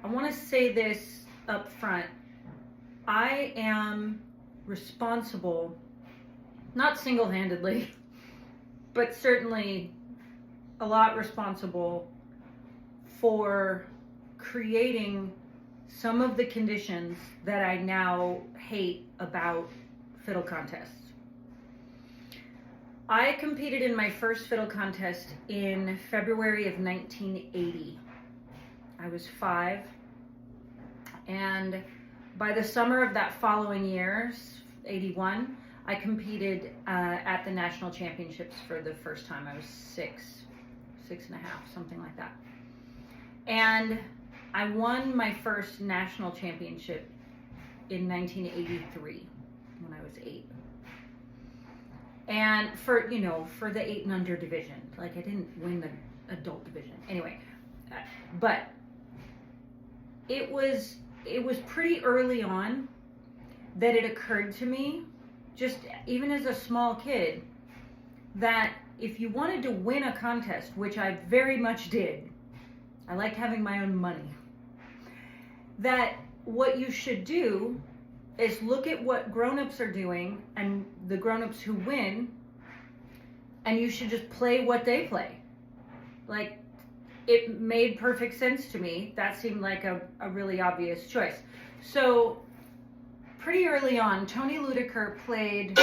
I want to say this up front. I am responsible, not single-handedly, but certainly a lot responsible for creating some of the conditions that I now hate about fiddle contests. I competed in my first fiddle contest in February of 1980. I was 5, and by the summer of that following year, 81, I competed at the national championships for the first time. I was 6 and a half, something like that. And I won my first national championship in 1983 when I was 8. And for the 8 and under division, like I didn't win the adult division. Anyway, but it was pretty early on that it occurred to me, just even as a small kid, that if you wanted to win a contest, which I very much did, I liked having my own money, that what you should do is look at what grown-ups are doing and the grown-ups who win, and you should just play what they play. Like, it made perfect sense to me. That seemed like a really obvious choice. So pretty early on, Tony Ludiker played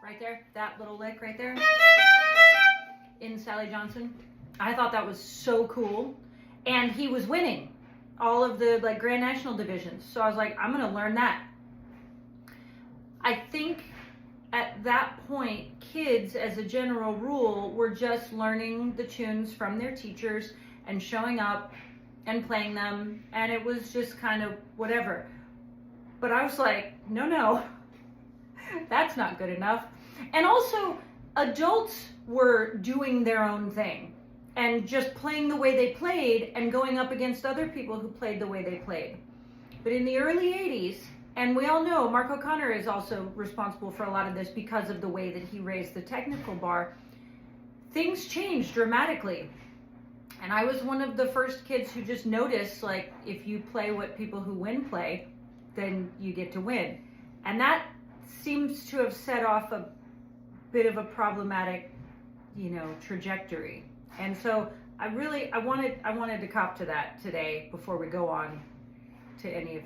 right there, that little lick right there in Sally Johnson. I thought that was so cool, and he was winning all of the Grand National divisions. So I was like, I'm gonna learn that. I think at that point, kids, as a general rule, were just learning the tunes from their teachers and showing up and playing them, and it was just kind of whatever. But I was like, no, that's not good enough. And also, adults were doing their own thing and just playing the way they played and going up against other people who played the way they played. But in the early 80s, and we all know Mark O'Connor is also responsible for a lot of this because of the way that he raised the technical bar, things changed dramatically. And I was one of the first kids who just noticed, like, if you play what people who win play, then you get to win. And that seems to have set off a bit of a problematic, trajectory. And so I wanted to cop to that today before we go on to any of that.